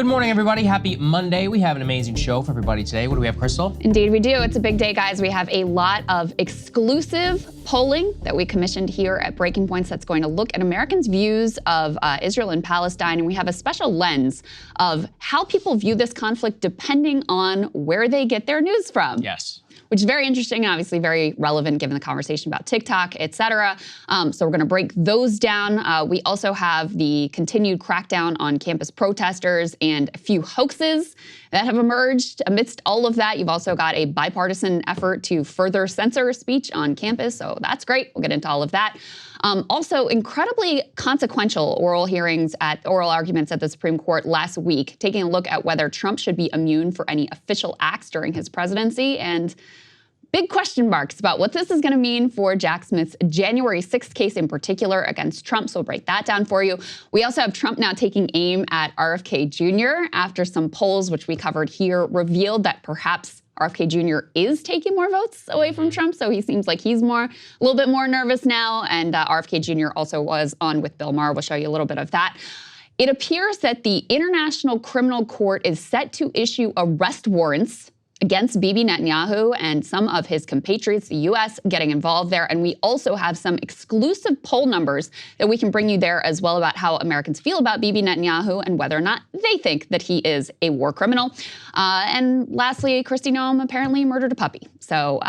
morning, everybody. Happy Monday. We have an amazing show for everybody today. What do we have, Krystal? Indeed we do. It's a big day, guys. We have a lot of exclusive polling that we commissioned here at Breaking Points that's going to look at Americans' views of Israel and Palestine. And we have a special lens of how people view this conflict depending on where they get their news from. Yes. Which is very interesting and obviously very relevant given the conversation about TikTok, et cetera. So we're going to break those down. We also have the continued crackdown on campus protesters and a few hoaxes that have emerged. Amidst all of that, you've also got a bipartisan effort to further censor speech on campus. So that's great. We'll get into all of that. Also, incredibly consequential oral arguments at the Supreme Court last week, taking a look at whether Trump should be immune for any official acts during his presidency, and big question marks about what this is going to mean for Jack Smith's January 6th case in particular against Trump. So we'll break that down for you. We also have Trump now taking aim at RFK Jr. after some polls, which we covered here, revealed that perhaps RFK Jr. is taking more votes away from Trump, so he seems like he's a little bit more nervous now, and RFK Jr. also was on with Bill Maher. We'll show you a little bit of that. It appears that the International Criminal Court is set to issue arrest warrants against Bibi Netanyahu and some of his compatriots, the U.S. getting involved there. And we also have some exclusive poll numbers that we can bring you there as well about how Americans feel about Bibi Netanyahu and whether or not they think that he is a war criminal. And lastly, Kristi Noem apparently murdered a puppy. So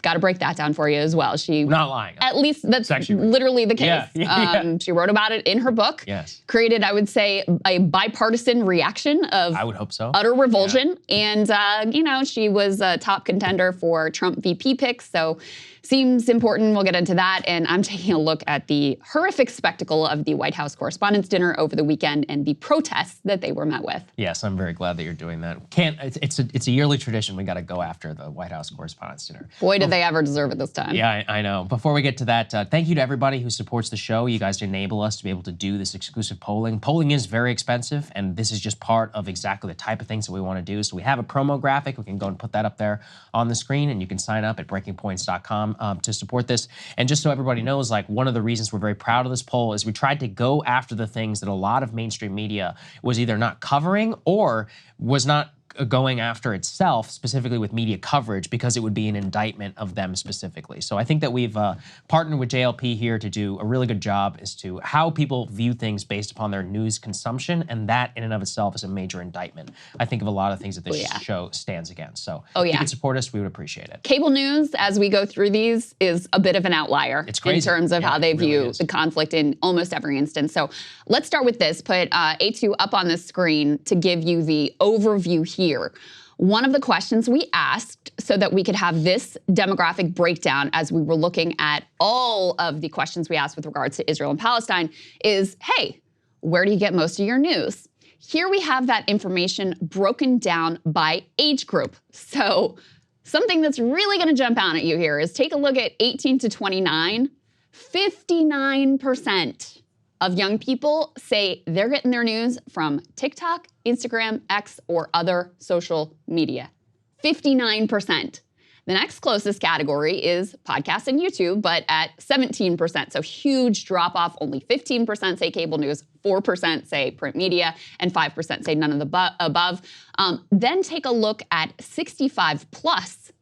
got to break that down for you as well. She not lying. At least that's literally the case. Yeah. She wrote about it in her book. Yes. Created, I would say, a bipartisan reaction of I would hope so. Utter revulsion. Yeah. And, she was a top contender for Trump VP picks. So seems important. We'll get into that. And I'm taking a look at the horrific spectacle of the White House Correspondents' Dinner over the weekend and the protests that they were met with. Yes, I'm very glad that you're doing that. It's a yearly tradition. We got to go after the White House Correspondents' Dinner. Boy, did they ever deserve it this time. Yeah, I know. Before we get to that, thank you to everybody who supports the show. You guys enable us to be able to do this exclusive polling. Polling is very expensive, and this is just part of exactly the type of things that we want to do. So we have a promo graphic. We can go and put that up there on the screen, and you can sign up at breakingpoints.com to support this. And just so everybody knows, one of the reasons we're very proud of this poll is we tried to go after the things that a lot of mainstream media was either not covering or was not going after itself, specifically with media coverage, because it would be an indictment of them specifically. So I think that we've partnered with JLP here to do a really good job as to how people view things based upon their news consumption, and that in and of itself is a major indictment, I think, of a lot of things that this show stands against. So if you could support us, we would appreciate it. Cable news, as we go through these, is a bit of an outlier in terms of how they view the conflict in almost every instance. So let's start with this. Put A2 up on the screen to give you the overview here. One of the questions we asked so that we could have this demographic breakdown as we were looking at all of the questions we asked with regards to Israel and Palestine is, hey, where do you get most of your news? Here we have that information broken down by age group. So something that's really going to jump out at you here is take a look at 18 to 29. 59% of young people say they're getting their news from TikTok, Instagram, X, or other social media. 59%. The next closest category is podcasts and YouTube, but at 17%. So huge drop off. Only 15% say cable news, 4% say print media, and 5% say none of the above. Then take a look at 65 plus.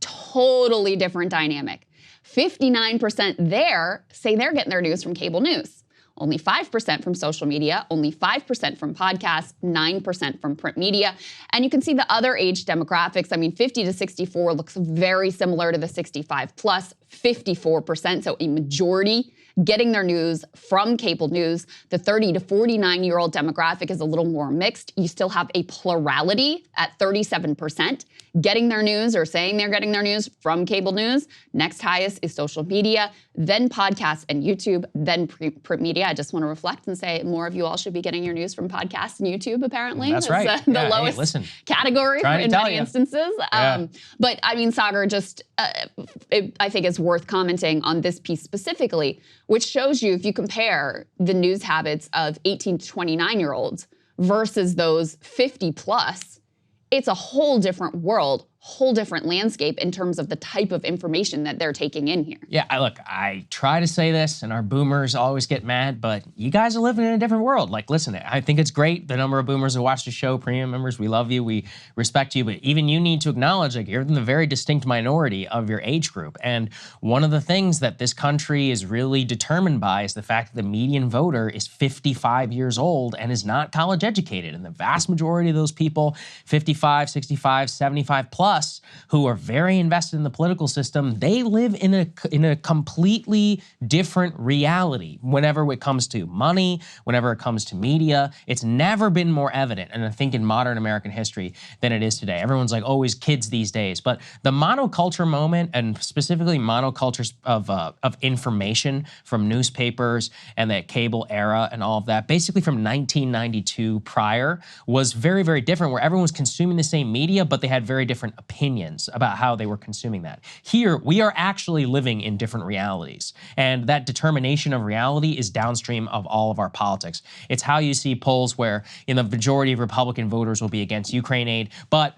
Totally different dynamic. 59% there say they're getting their news from cable news. Only 5% from social media, only 5% from podcasts, 9% from print media. And you can see the other age demographics. 50 to 64 looks very similar to the 65 plus, 54%, so a majority getting their news from cable news. The 30 to 49-year-old demographic is a little more mixed. You still have a plurality at 37% getting their news or saying they're getting their news from cable news. Next highest is social media, then podcasts and YouTube, then print media. I just want to reflect and say more of you all should be getting your news from podcasts and YouTube, apparently. That's right. The lowest category in many instances. But Saagar, just I think it's worth commenting on this piece specifically, which shows you if you compare the news habits of 18 to 29-year-olds versus those 50 plus, it's a whole different world. whole different landscape in terms of the type of information that they're taking in here. Yeah, look, I try to say this, and our boomers always get mad, but you guys are living in a different world. Like, listen, I think it's great, the number of boomers who watch the show, premium members, we love you, we respect you, but even you need to acknowledge, like, you're in the very distinct minority of your age group. And one of the things that this country is really determined by is the fact that the median voter is 55 years old and is not college educated. And the vast majority of those people, 55, 65, 75 plus, who are very invested in the political system, they live in a completely different reality whenever it comes to money, whenever it comes to media. It's never been more evident, and I think in modern American history, than it is today. Everyone's like, always kids these days, but the monoculture moment, and specifically monocultures of information from newspapers and that cable era and all of that, basically from 1992 prior, was very, very different, where everyone was consuming the same media, but they had very different opinions about how they were consuming that. Here, we are actually living in different realities, and that determination of reality is downstream of all of our politics. It's how you see polls where, the majority of Republican voters will be against Ukraine aid, but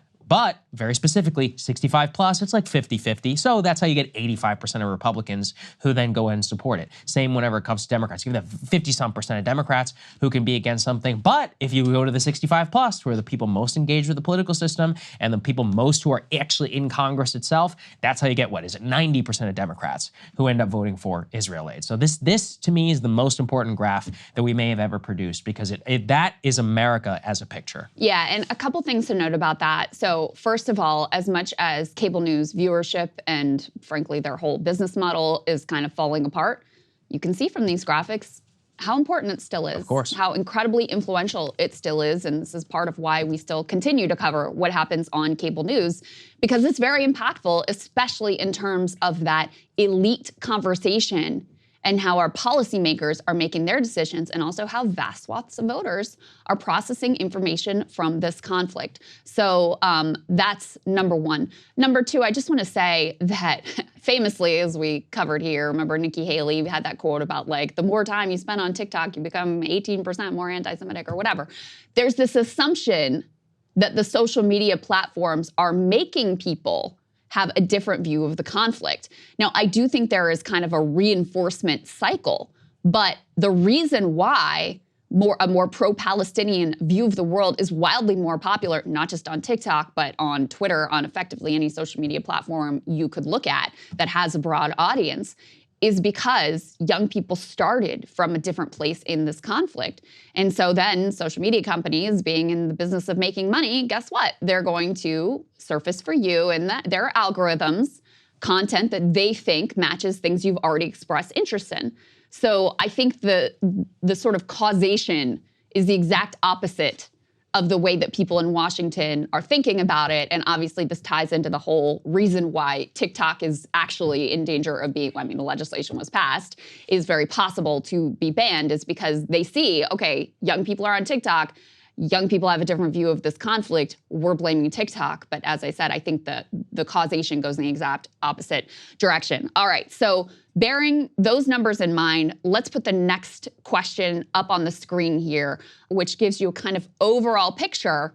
very specifically, 65 plus, it's like 50-50. So that's how you get 85% of Republicans who then go ahead and support it. Same whenever it comes to Democrats. You have 50-some% of Democrats who can be against something. But if you go to the 65 plus, who are the people most engaged with the political system and the people most who are actually in Congress itself, that's how you get, 90% of Democrats who end up voting for Israel aid. So this to me is the most important graph that we may have ever produced, because that is America as a picture. Yeah, and a couple things to note about that. So first of all, as much as cable news viewership and frankly their whole business model is kind of falling apart, you can see from these graphics how important it still is. Of course. How incredibly influential it still is, and this is part of why we still continue to cover what happens on cable news, because it's very impactful, especially in terms of that elite conversation and how our policymakers are making their decisions, and also how vast swaths of voters are processing information from this conflict. So that's number one. Number two, I just want to say that famously, as we covered here, remember Nikki Haley had that quote about, like, the more time you spend on TikTok, you become 18% more anti-Semitic or whatever. There's this assumption that the social media platforms are making people have a different view of the conflict. Now, I do think there is kind of a reinforcement cycle, but the reason why a more pro-Palestinian view of the world is wildly more popular, not just on TikTok, but on Twitter, on effectively any social media platform you could look at that has a broad audience, is because young people started from a different place in this conflict. And so then social media companies, being in the business of making money, guess what? They're going to surface for you and their algorithms content that they think matches things you've already expressed interest in. So I think the sort of causation is the exact opposite of the way that people in Washington are thinking about it. And obviously this ties into the whole reason why TikTok is actually in danger of being, the legislation was passed, is very possible to be banned, is because they see, okay, young people are on TikTok, young people have a different view of this conflict, we're blaming TikTok. But as I said, I think the causation goes in the exact opposite direction. All right, so bearing those numbers in mind, let's put the next question up on the screen here, which gives you a kind of overall picture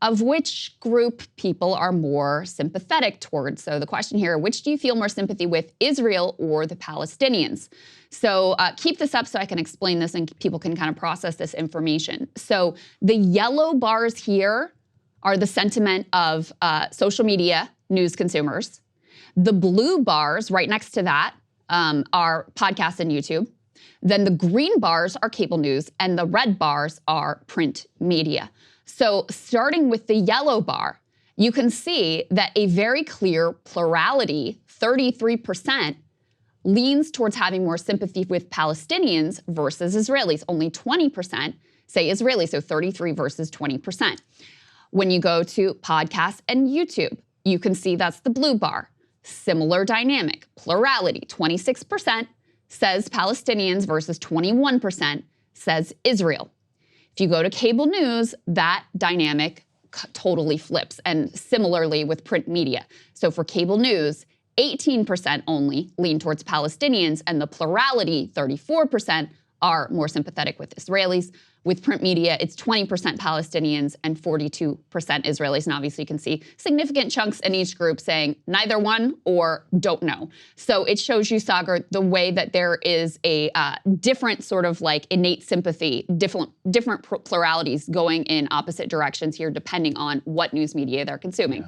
of which group people are more sympathetic towards. So the question here, which do you feel more sympathy with, Israel or the Palestinians? So keep this up so I can explain this and people can kind of process this information. So the yellow bars here are the sentiment of social media news consumers. The blue bars right next to that are podcasts and YouTube. Then the green bars are cable news, and the red bars are print media. So starting with the yellow bar, you can see that a very clear plurality, 33%, leans towards having more sympathy with Palestinians versus Israelis. Only 20% say Israeli, so 33 versus 20%. When you go to podcasts and YouTube, you can see that's the blue bar. Similar dynamic, plurality, 26% says Palestinians versus 21% says Israel. If you go to cable news, that dynamic totally flips, and similarly with print media. So for cable news, 18% only lean towards Palestinians, and the plurality, 34%, are more sympathetic with Israelis. With print media, it's 20% Palestinians and 42% Israelis. And obviously you can see significant chunks in each group saying neither one or don't know. So it shows you, Saagar, the way that there is a different sort of like innate sympathy, different pluralities going in opposite directions here, depending on what news media they're consuming.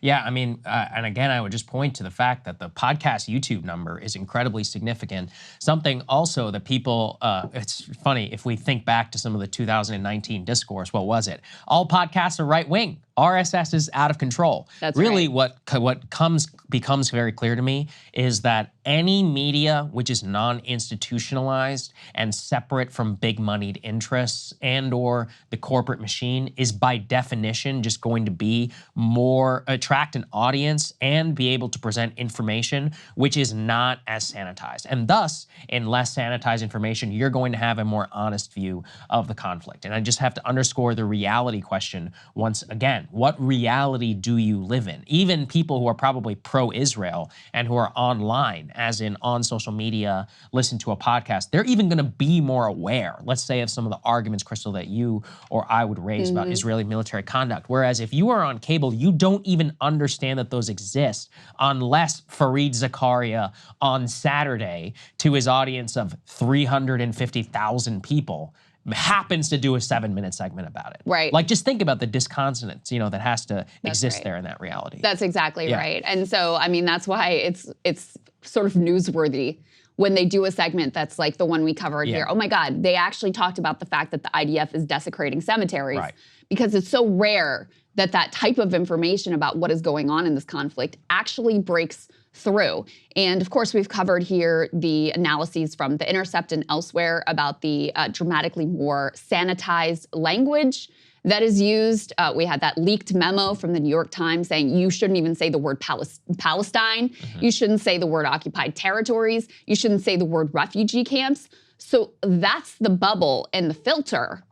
Yeah, I mean, and again, I would just point to the fact that the podcast YouTube number is incredibly significant. Something also that people, it's funny, if we think back to some of the 2019 discourse, what was it? All podcasts are right-wing. RSS is out of control. That's really right. what becomes very clear to me is that any media which is non-institutionalized and separate from big moneyed interests and or the corporate machine is by definition just going to be more attract an audience and be able to present information which is not as sanitized. And thus, in less sanitized information, you're going to have a more honest view of the conflict. And I just have to underscore the reality question once again. What reality do you live in? Even people who are probably pro-Israel and who are online, as in on social media, listen to a podcast, they're even going to be more aware, let's say, of some of the arguments, Krystal, that you or I would raise about Israeli military conduct. Whereas if you are on cable, you don't even understand that those exist unless Fareed Zakaria on Saturday, to his audience of 350,000 people, happens to do a 7-minute segment about it. Right. Like, just think about the disconsonance, that has to exist right. there in that reality. That's exactly right. And so, I mean, that's why it's sort of newsworthy when they do a segment that's like the one we covered here. Oh my God, they actually talked about the fact that the IDF is desecrating cemeteries because it's so rare that that type of information about what is going on in this conflict actually breaks through. And of course, we've covered here the analyses from The Intercept and elsewhere about the dramatically more sanitized language that is used. We had that leaked memo from the New York Times saying you shouldn't even say the word Palestine. You shouldn't say the word occupied territories. You shouldn't say the word refugee camps. So that's the bubble and the filter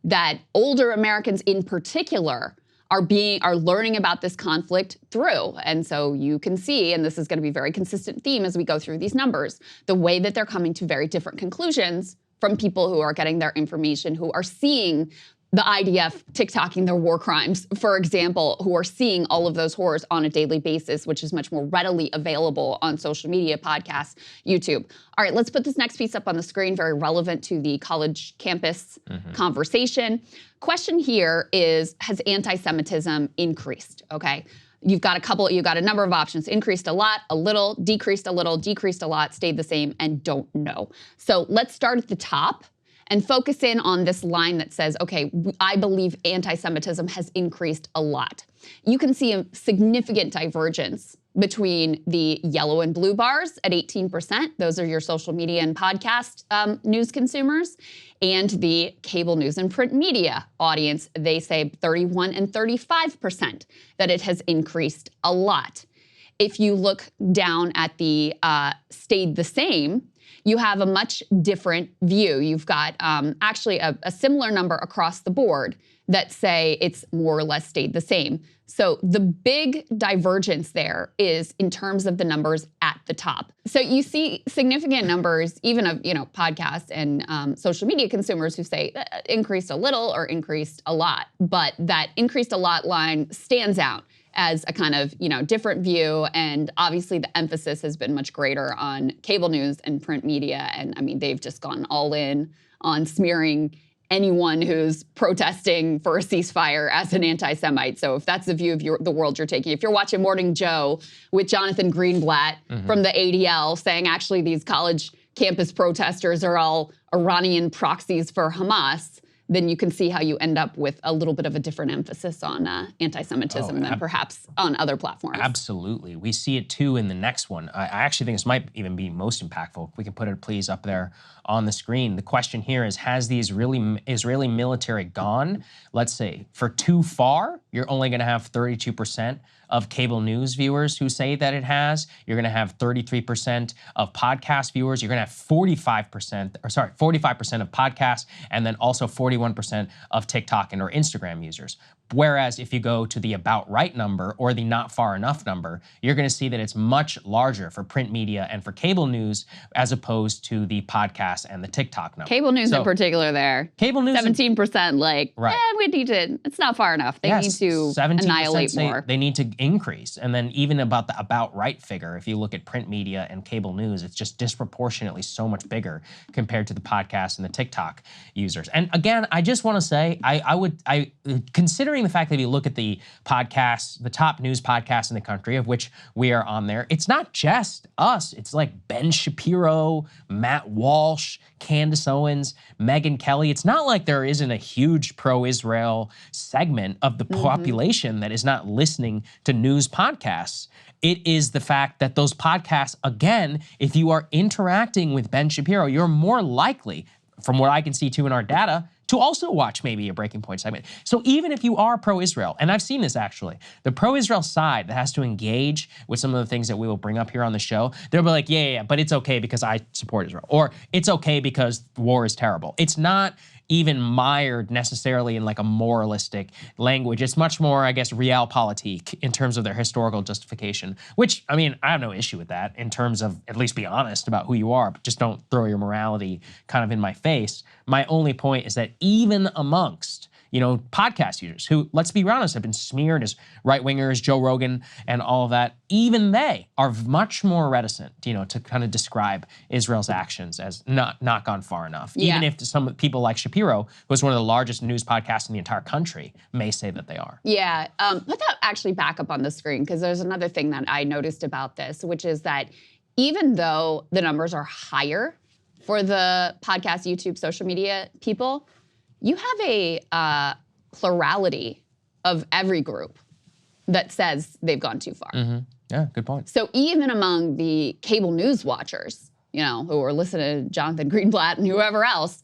that older Americans in particular are learning about this conflict through. And so you can see, and this is going to be a very consistent theme as we go through these numbers, the way that they're coming to very different conclusions from people who are getting their information, who are seeing the IDF TikToking their war crimes, for example, who are seeing all of those horrors on a daily basis, which is much more readily available on social media, podcasts, YouTube. All right, let's put this next piece up on the screen, very relevant to the college campus conversation. Question here is, has anti-Semitism increased? Okay. You've got a number of options: increased a lot, a little, decreased a little, decreased a lot, stayed the same, and don't know. So let's start at the top and focus in on this line that says, okay, I believe anti-Semitism has increased a lot. You can see a significant divergence between the yellow and blue bars at 18%. Those are your social media and podcast news consumers. And the cable news and print media audience, they say 31 and 35% that it has increased a lot. If you look down at the stayed the same, you have a much different view. You've got actually a similar number across the board that say it's more or less stayed the same. So the big divergence there is in terms of the numbers at the top. So you see significant numbers, even of podcasts and social media consumers who say increased a little or increased a lot. But that increased a lot line stands out as a kind of different view, and obviously the emphasis has been much greater on cable news and print media, and I mean they've just gone all in on smearing anyone who's protesting for a ceasefire as an anti-Semite. So if that's the view of the world you're taking, if you're watching Morning Joe with Jonathan Greenblatt from the ADL saying actually these college campus protesters are all Iranian proxies for Hamas, then you can see how you end up with a little bit of a different emphasis on anti-Semitism than perhaps on other platforms. Absolutely. We see it too in the next one. I actually think this might even be most impactful. If we can put it please up there on the screen. The question here is, has the Israeli military gone? Let's say for too far, you're only going to have 32% of cable news viewers who say that it has. You're going to have 33% of podcast viewers. You're going to have 45% of podcasts, and then also 41% of TikTok and or Instagram users. Whereas if you go to the about right number or the not far enough number, you're going to see that it's much larger for print media and for cable news as opposed to the podcast and the TikTok number. Cable news in particular there. Cable news 17% like, right. We need to, it's not far enough. They need to annihilate more. They need to increase. And then even about the about right figure, if you look at print media and cable news, it's just disproportionately so much bigger compared to the podcast and the TikTok users. And again, I just want to say, considering the fact that if you look at the podcasts, the top news podcasts in the country, of which we are on there, it's not just us. It's like Ben Shapiro, Matt Walsh, Candace Owens, Megyn Kelly. It's not like there isn't a huge pro-Israel segment of the population that is not listening to news podcasts. It is the fact that those podcasts, again, if you are interacting with Ben Shapiro, you're more likely, from what I can see too in our data, to also watch maybe a Breaking Point segment. So even if you are pro-Israel, and I've seen this actually, the pro-Israel side that has to engage with some of the things that we will bring up here on the show, they'll be like, yeah, but it's okay because I support Israel. Or it's okay because war is terrible. It's not even mired necessarily in like a moralistic language. It's much more, I guess, realpolitik in terms of their historical justification, which, I mean, I have no issue with that in terms of at least be honest about who you are, but just don't throw your morality kind of in my face. My only point is that even amongst podcast users who, let's be honest, have been smeared as right-wingers, Joe Rogan and all of that, even they are much more reticent, to kind of describe Israel's actions as not gone far enough. Yeah. Even if some people like Shapiro, who is one of the largest news podcasts in the entire country, may say that they are. Yeah, put that actually back up on the screen, because there's another thing that I noticed about this, which is that even though the numbers are higher for the podcast, YouTube, social media people, you have a plurality of every group that says they've gone too far. Mm-hmm. Yeah, good point. So even among the cable news watchers, who are listening to Jonathan Greenblatt and whoever else,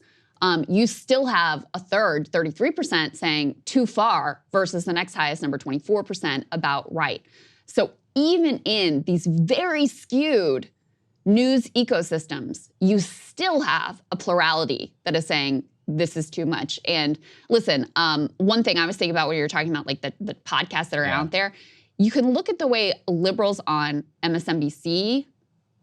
you still have a third, 33%, saying too far versus the next highest number, 24%, about right. So even in these very skewed news ecosystems, you still have a plurality that is saying this is too much. And listen, one thing I was thinking about when you were talking about like the podcasts that are out there, you can look at the way liberals on MSNBC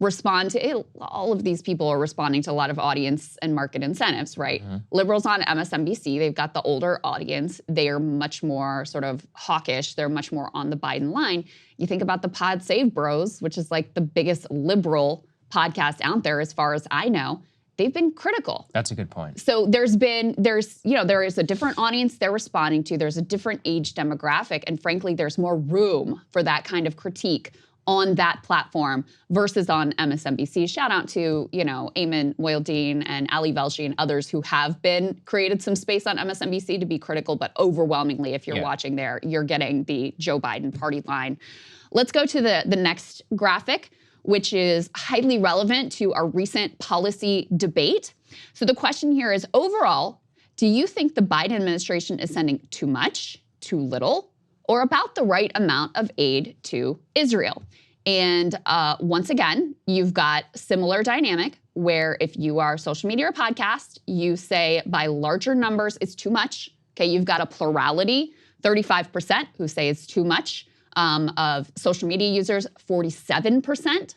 respond to it. All of these people are responding to a lot of audience and market incentives, right? Mm-hmm. Liberals on MSNBC, they've got the older audience. They are much more sort of hawkish. They're much more on the Biden line. You think about the Pod Save Bros, which is like the biggest liberal podcast out there as far as I know. They've been critical. That's a good point. So there is a different audience they're responding to. There's a different age demographic. And frankly, there's more room for that kind of critique on that platform versus on MSNBC. Shout out to, Ayman Moyaldeen and Ali Velshi and others who have created some space on MSNBC to be critical, but overwhelmingly, if you're watching there, you're getting the Joe Biden party line. Let's go to the next graphic, which is highly relevant to our recent policy debate. So the question here is, overall, do you think the Biden administration is sending too much, too little, or about the right amount of aid to Israel? And once again, you've got similar dynamic where if you are social media or podcast, you say by larger numbers, it's too much. Okay, you've got a plurality, 35% who say it's too much. Of social media users, 47%,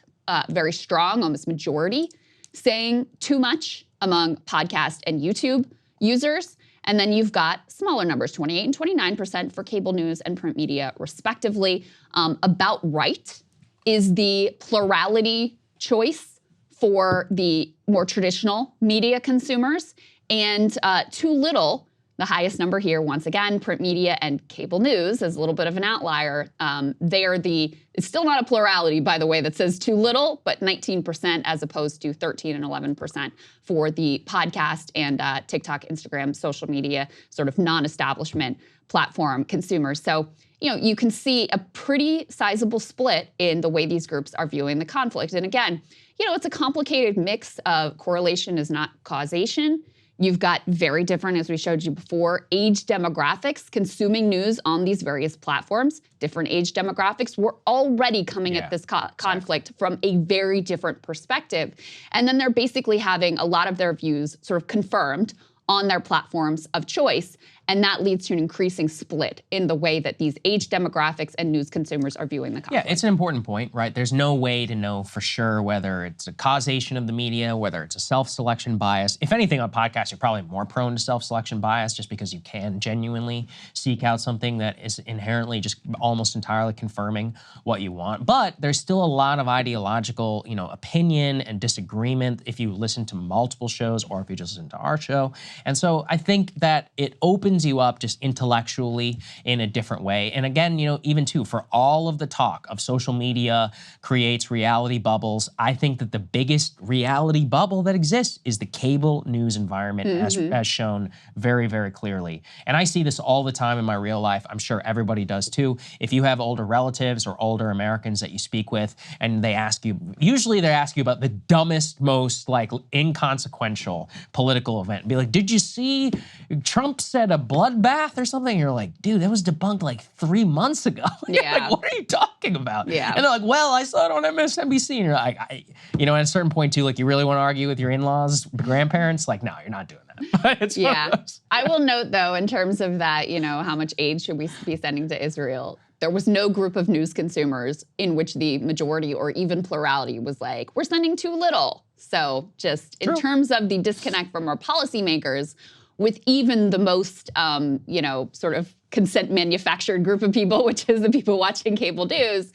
very strong, almost majority, saying too much among podcast and YouTube users. And then you've got smaller numbers, 28 and 29% for cable news and print media, respectively. About right is the plurality choice for the more traditional media consumers. And too little, the highest number here, once again, print media and cable news is a little bit of an outlier. It's still not a plurality, by the way, that says too little, but 19% as opposed to 13 and 11% for the podcast and TikTok, Instagram, social media, sort of non-establishment platform consumers. So, you can see a pretty sizable split in the way these groups are viewing the conflict. And again, it's a complicated mix of correlation is not causation. You've got very different, as we showed you before, age demographics consuming news on these various platforms. Different age demographics were already coming at this conflict from a very different perspective. And then they're basically having a lot of their views sort of confirmed on their platforms of choice. And that leads to an increasing split in the way that these age demographics and news consumers are viewing the conflict. Yeah, it's an important point, right? There's no way to know for sure whether it's a causation of the media, whether it's a self-selection bias. If anything, on podcasts, you're probably more prone to self-selection bias just because you can genuinely seek out something that is inherently just almost entirely confirming what you want. But there's still a lot of ideological, opinion and disagreement if you listen to multiple shows or if you just listen to our show. And so I think that it opens you up just intellectually in a different way. And again, even too, for all of the talk of social media creates reality bubbles, I think that the biggest reality bubble that exists is the cable news environment, as shown very, very clearly. And I see this all the time in my real life. I'm sure everybody does too. If you have older relatives or older Americans that you speak with, and they ask you, usually they ask you about the dumbest, most inconsequential political event. Be like, did you see Trump said a bloodbath or something? You're like, dude, that was debunked 3 months ago. Yeah. What are you talking about? Yeah. And they're like, well, I saw it on MSNBC. And you're like, at a certain point too, you really want to argue with your in-laws, grandparents? No, you're not doing that. It's I will note though, in terms of that, how much aid should we be sending to Israel? There was no group of news consumers in which the majority or even plurality was like, we're sending too little. So just in terms of the disconnect from our policymakers, with even the most, sort of consent manufactured group of people, which is the people watching cable news,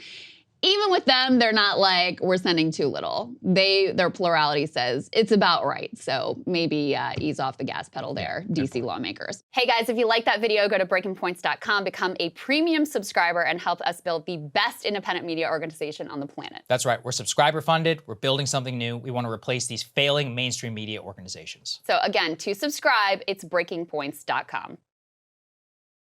even with them, they're not like, we're sending too little. Their plurality says it's about right. So maybe ease off the gas pedal there, DC lawmakers. Hey guys, if you like that video, go to breakingpoints.com, become a premium subscriber, and help us build the best independent media organization on the planet. That's right. We're subscriber funded. We're building something new. We want to replace these failing mainstream media organizations. So again, to subscribe, it's breakingpoints.com.